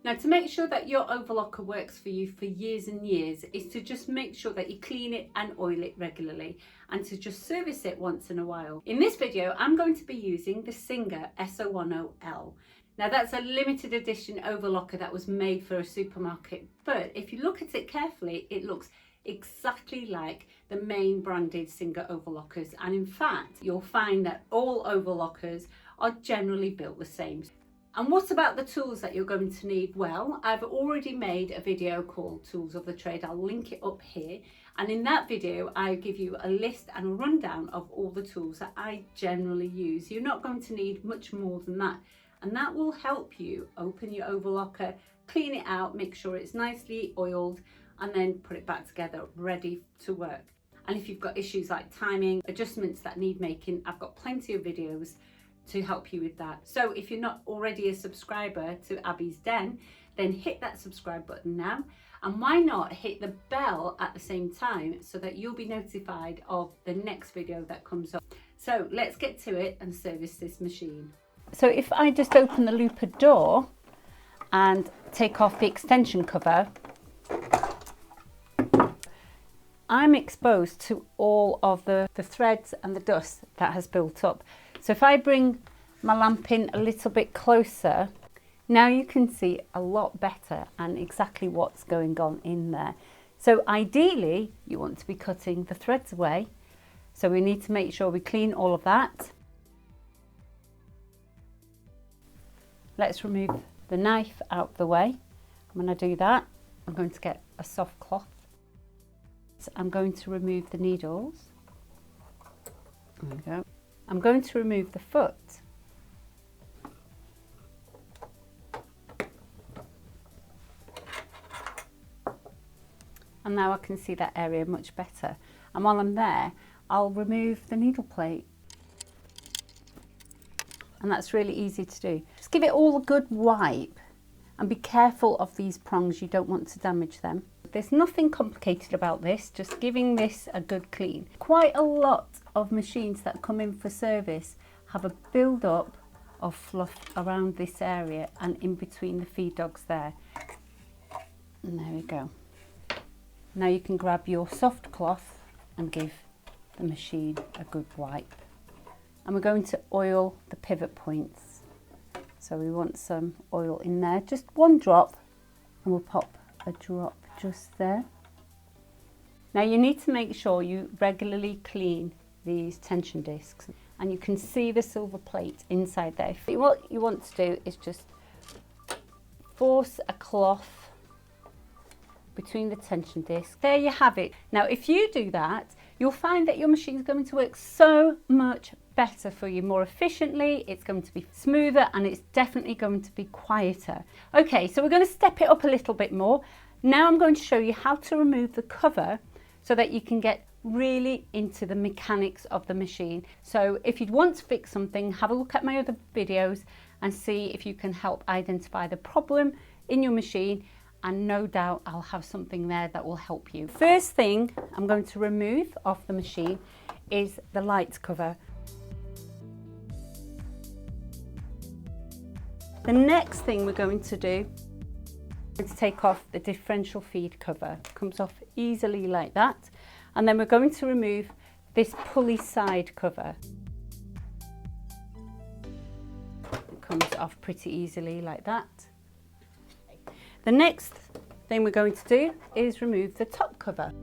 Now, to make sure that your overlocker works for you for years and years is to just make sure that you clean it and oil it regularly, and to just service it once in a while. In this video, I'm going to be using the Serger SO10L. Now, that's a limited edition overlocker that was made for a supermarket, but if you look at it carefully, it looks exactly like the main branded Serger overlockers, and in fact you'll find that all overlockers are generally built the same. And what about the tools that you're going to need? Well, I've already made a video called Tools of the Trade. I'll link it up here, and in that video I give you a list and a rundown of all the tools that I generally use. You're not going to need much more than that, and that will help you open your overlocker, clean it out, make sure it's nicely oiled, and then put it back together ready to work. And if you've got issues like timing, adjustments that need making, I've got plenty of videos to help you with that. So if you're not already a subscriber to Abby's Den, then hit that subscribe button now, and why not hit the bell at the same time so that you'll be notified of the next video that comes up. So let's get to it and service this machine. So if I just open the looper door and take off the extension cover, I'm exposed to all of the threads and the dust that has built up. So if I bring my lamp in a little bit closer, now you can see a lot better and exactly what's going on in there. So ideally, you want to be cutting the threads away. So we need to make sure we clean all of that. Let's remove the knife out of the way. When I do that, I'm going to get a soft cloth. So I'm going to remove the needles. There we go. I'm going to remove the foot. And now I can see that area much better. And while I'm there, I'll remove the needle plate. And that's really easy to do. Just give it all a good wipe and be careful of these prongs. You don't want to damage them. There's nothing complicated about this, just giving this a good clean. Quite a lot of machines that come in for service have a build-up of fluff around this area and in between the feed dogs there. And there we go. Now you can grab your soft cloth and give the machine a good wipe. And we're going to oil the pivot points. So we want some oil in there, just one drop, and we'll pop a drop just there. Now you need to make sure you regularly clean these tension discs, and you can see the silver plate inside there. What you want to do is just force a cloth between the tension discs. There you have it. Now if you do that, you'll find that your machine is going to work so much better for you, more efficiently. It's going to be smoother, and it's definitely going to be quieter. Okay, so we're going to step it up a little bit more. Now I'm going to show you how to remove the cover so that you can get really into the mechanics of the machine. So if you want to fix something, have a look at my other videos and see if you can help identify the problem in your machine, and no doubt I'll have something there that will help you. First thing I'm going to remove off the machine is the light cover. The next thing we're going to do is take off the differential feed cover. It comes off easily like that. And then we're going to remove this pulley side cover. It comes off pretty easily like that. The next thing we're going to do is remove the top cover.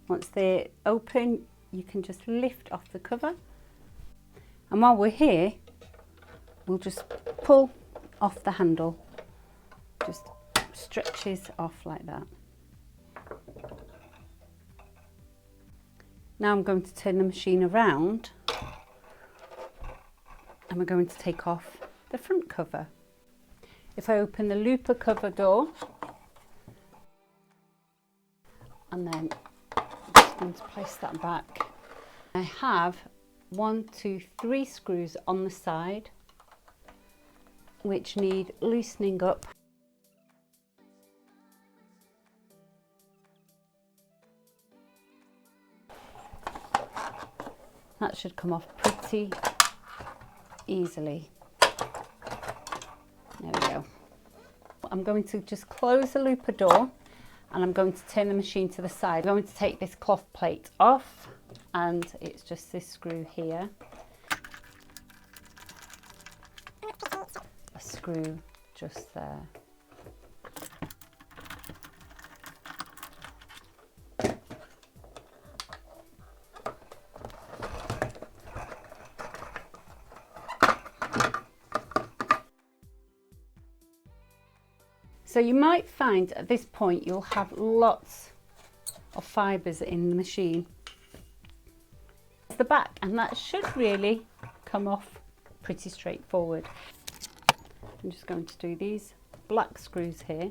Once they're open, you can just lift off the cover. And while we're here, we'll just pull off the handle. Just stretches off like that. Now I'm going to turn the machine around, and we're going to take off the front cover. If I open the looper cover door, and then I'm just going to place that back, I have 1, 2, 3 screws on the side which need loosening up. That should come off pretty easily. There we go. I'm going to just close the looper door and I'm going to turn the machine to the side. I'm going to take this cloth plate off and it's just this screw here. A screw just there. So you might find at this point you'll have lots of fibres in the machine. It's the back, and that should really come off pretty straightforward. I'm just going to do these black screws here.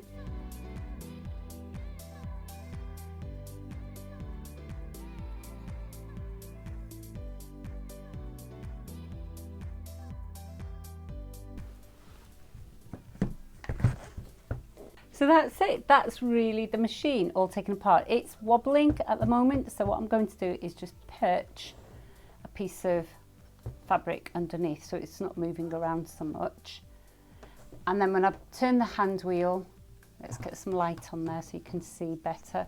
So that's it, that's really the machine all taken apart. It's wobbling at the moment, so what I'm going to do is just perch a piece of fabric underneath so it's not moving around so much. And then when I turn the hand wheel, let's get some light on there so you can see better.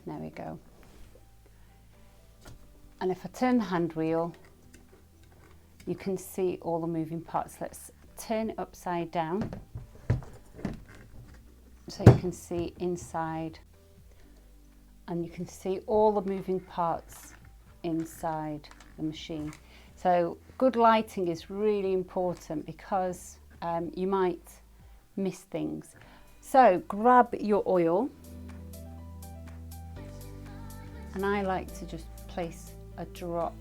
There we go. And if I turn the hand wheel, you can see all the moving parts. Let's turn it upside down so you can see inside, and you can see all the moving parts inside the machine. So good lighting is really important because you might miss things. So grab your oil, and I like to just place a drop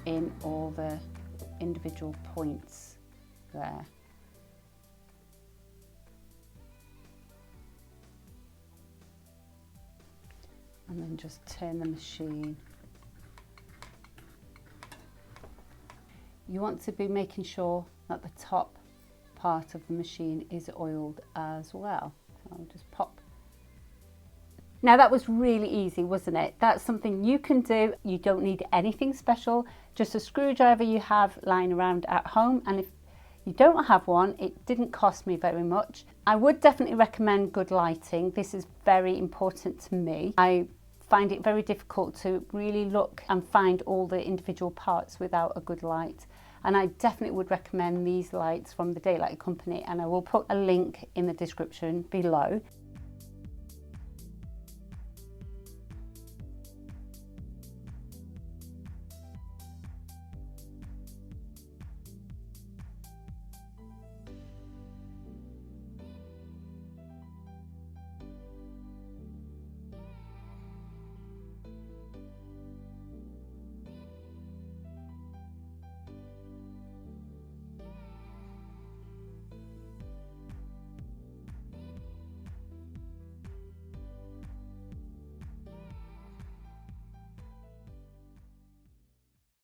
in all the individual points there. And then just turn the machine. You want to be making sure that the top part of the machine is oiled as well. So I'll just pop. Now that was really easy, wasn't it? That's something you can do. You don't need anything special, just a screwdriver you have lying around at home. And if you don't have one, it didn't cost me very much. I would definitely recommend good lighting. This is very important to me. I find it very difficult to really look and find all the individual parts without a good light. And I definitely would recommend these lights from the Daylight Company, and I will put a link in the description below.